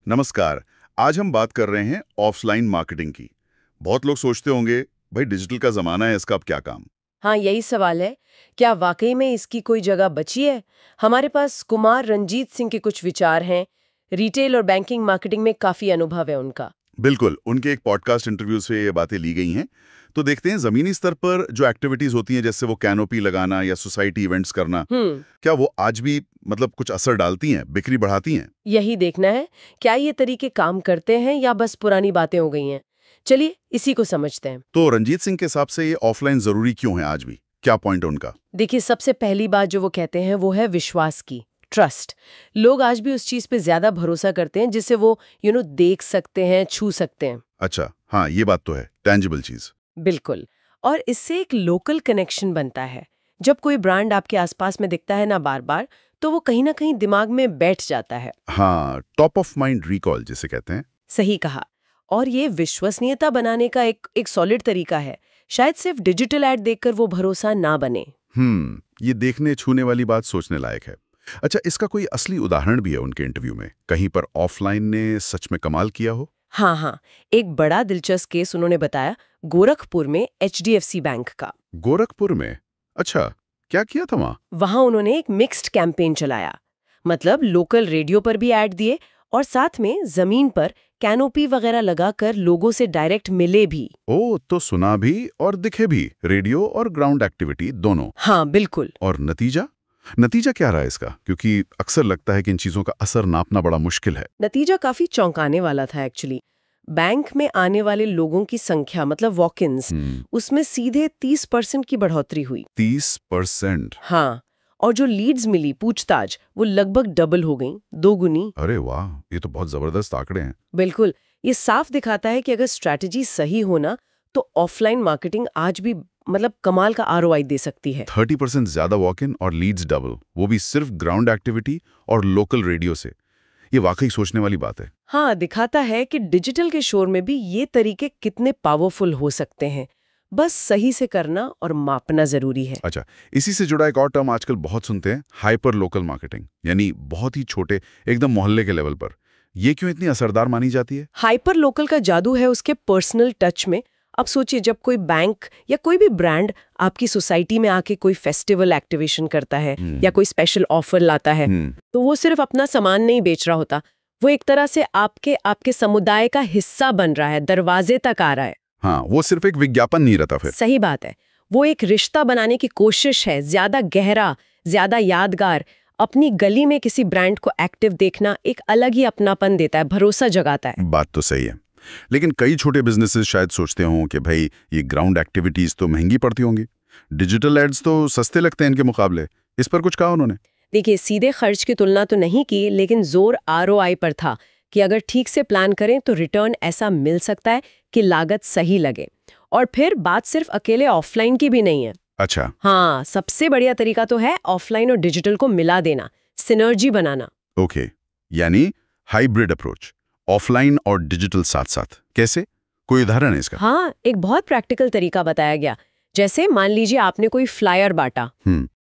नमस्कार। आज हम बात कर रहे हैं ऑफलाइन मार्केटिंग की। बहुत लोग सोचते होंगे भाई डिजिटल का जमाना है, इसका अब क्या काम। हाँ, यही सवाल है। क्या वाकई में इसकी कोई जगह बची है? हमारे पास कुमार रंजीत सिंह के कुछ विचार हैं। रिटेल और बैंकिंग मार्केटिंग में काफी अनुभव है उनका। बिल्कुल, उनके एक पॉडकास्ट इंटरव्यू से ये बातें ली गई हैं। तो देखते हैं जमीनी स्तर पर जो एक्टिविटीज होती हैं, जैसे वो कैनोपी लगाना या सोसाइटी इवेंट्स करना, क्या वो आज भी कुछ असर डालती हैं, बिक्री बढ़ाती हैं? यही देखना है, क्या ये तरीके काम करते हैं या बस पुरानी बातें हो गई हैं। चलिए इसी को समझते हैं। तो रंजीत सिंह के हिसाब से ये ऑफलाइन जरूरी क्यों है आज भी? क्या पॉइंट है उनका? देखिए, सबसे पहली बात जो वो कहते हैं वो है विश्वास की, ट्रस्ट। लोग आज भी उस चीज पे ज्यादा भरोसा करते हैं जिसे वो देख सकते हैं, छू सकते हैं। अच्छा, हाँ, ये बात तो है, टेंजिबल चीज। बिल्कुल। और इससे एक लोकल कनेक्शन बनता है। जब कोई ब्रांड आपके आसपास में दिखता है ना बार बार, तो वो कहीं ना कहीं दिमाग में बैठ जाता है। हाँ, टॉप ऑफ माइंड रिकॉल जिसे कहते हैं। सही कहा। और ये विश्वसनीयता बनाने का एक सॉलिड तरीका है। शायद सिर्फ डिजिटल ऐड देखकर वो भरोसा ना बने। ये देखने छूने वाली बात सोचने लायक है। अच्छा, इसका कोई असली उदाहरण भी है उनके इंटरव्यू में? कहीं पर ऑफलाइन ने सच में कमाल किया हो? हाँ हाँ, एक बड़ा दिलचस्प केस उन्होंने बताया, गोरखपुर में HDFC बैंक का। गोरखपुर में? अच्छा, क्या किया था वहाँ? वहां उन्होंने एक मिक्स्ड कैंपेन चलाया। मतलब लोकल रेडियो पर भी ऐड दिए और साथ में जमीन पर कैनोपी वगैरह लगाकर लोगों से डायरेक्ट मिले भी। ओ, तो सुना भी और दिखे भी, रेडियो और ग्राउंड एक्टिविटी दोनों। हाँ बिल्कुल। और नतीजा? नतीजा क्या रहा इसका? क्योंकि अक्सर लगता है कि इन चीजों का असर नापना बड़ा मुश्किल है। नतीजा काफी चौंकाने वाला था एक्चुअली। बैंक में आने वाले लोगों की संख्या, मतलब वॉक-इन्स, उसमें सीधे 30% की बढ़ोतरी हुई। 30%? हाँ। और जो लीड्स मिली, पूछताछ, वो लगभग डबल हो गई, 2 गुनी। अरे वाह, ये तो बहुत जबरदस्त आंकड़े हैं। बिल्कुल। ये साफ दिखाता है कि अगर स्ट्रैटेजी सही हो ना, तो ऑफलाइन मार्केटिंग आज भी कमाल का ROI दे सकती है। 30% ज्यादा वॉक इन और लीड्स डबल, वो भी सिर्फ ग्राउंड एक्टिविटी और लोकल रेडियो से। ये वाकई सोचने वाली बात है। हाँ, दिखाता है कि डिजिटल के शोर में भी ये तरीके कितने पावरफुल हो सकते हैं। बस सही से करना और मापना जरूरी है। अच्छा, इसी से जुड़ा एक और टर्म आजकल बहुत सुनते हैं, हाइपर लोकल मार्केटिंग, यानी बहुत ही छोटे, एकदम मोहल्ले के लेवल पर। ये क्यों इतनी असरदार मानी जाती है? हाइपर लोकल का जादू है उसके पर्सनल टच में। अब सोचिए, जब कोई बैंक या कोई भी ब्रांड आपकी सोसाइटी में आके कोई फेस्टिवल एक्टिवेशन करता है या कोई स्पेशल ऑफर लाता है, तो वो सिर्फ अपना सामान नहीं बेच रहा होता, वो एक तरह से आपके समुदाय का हिस्सा बन रहा है, दरवाजे तक आ रहा है। हाँ, वो सिर्फ एक विज्ञापन नहीं रहता फिर। सही बात है। वो एक रिश्ता बनाने की कोशिश है, ज्यादा गहरा, ज्यादा यादगार। अपनी गली में किसी ब्रांड को एक्टिव देखना एक अलग ही अपनापन देता है, भरोसा जगाता है। बात तो सही है, लेकिन कई छोटे बिजनेसेस शायद सोचते हों कि भाई ये ग्राउंड एक्टिविटीज तो महंगी पड़ती होंगी, डिजिटल एड्स तो सस्ते लगते हैं इनके मुकाबले। इस पर कुछ कहा उन्होंने? देखिए, सीधे खर्च की तुलना तो नहीं की, लेकिन जोर ROI पर था कि अगर ठीक से प्लान करें तो रिटर्न ऐसा मिल सकता है कि लागत सही लगे। और फिर बात सिर्फ अकेले ऑफलाइन की भी नहीं है। अच्छा। हाँ, सबसे बढ़िया तरीका तो है ऑफलाइन और डिजिटल को मिला देना, सिनर्जी बनाना। ओके, यानी हाइब्रिड अप्रोच, ऑफलाइन और डिजिटल साथ साथ। कैसे? कोई उदाहरण है इसका? हाँ, एक बहुत प्रैक्टिकल तरीका बताया गया। जैसे मान लीजिए आपने कोई फ्लायर बांटा,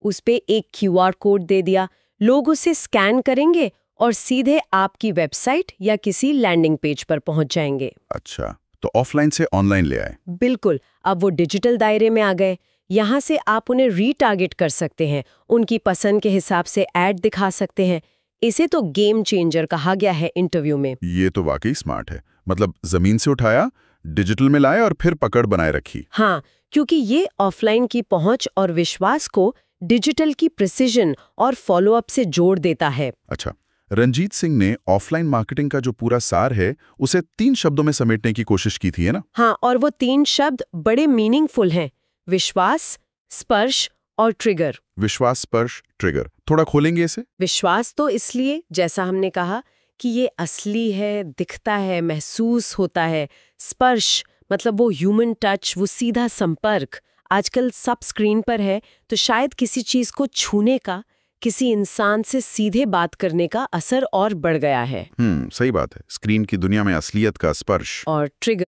उस पे एक QR कोड दे दिया, लोग उसे स्कैन करेंगे और सीधे आपकी वेबसाइट या किसी लैंडिंग पेज पर पहुंच जाएंगे। अच्छा, तो ऑफलाइन से ऑनलाइन ले आए। बिल्कुल। अब वो डिजिटल दायरे में आ गए। यहाँ से आप उन्हें रीटारगेट कर सकते हैं, उनकी पसंद के हिसाब से ऐड दिखा सकते हैं। इसे तो गेम चेंजर कहा गया है इंटरव्यू में। ये तो वाकई स्मार्ट है। मतलब जमीन से उठाया, डिजिटल में लाए और फिर पकड़ बनाए रखी। हाँ, क्योंकि ये ऑफलाइन की पहुंच और विश्वास को डिजिटल की प्रिसिजन और फॉलोअप से जोड़ देता है। अच्छा, रंजीत सिंह ने ऑफलाइन मार्केटिंग का जो पूरा सार है उसे 3 शब्दों में समेटने की कोशिश की थी, है ना? हाँ, और वो 3 शब्द बड़े मीनिंगफुल हैं: विश्वास, स्पर्श और ट्रिगर। विश्वास, स्पर्श, ट्रिगर। थोड़ा खोलेंगे इसे? विश्वास तो इसलिए, जैसा हमने कहा, कि ये असली है, दिखता है, महसूस होता है। स्पर्श मतलब वो ह्यूमन टच, वो सीधा संपर्क। आजकल सब स्क्रीन पर है, तो शायद किसी चीज को छूने का, किसी इंसान से सीधे बात करने का असर और बढ़ गया है। सही बात है। स्क्रीन की दुनिया में असलियत का स्पर्श। और ट्रिगर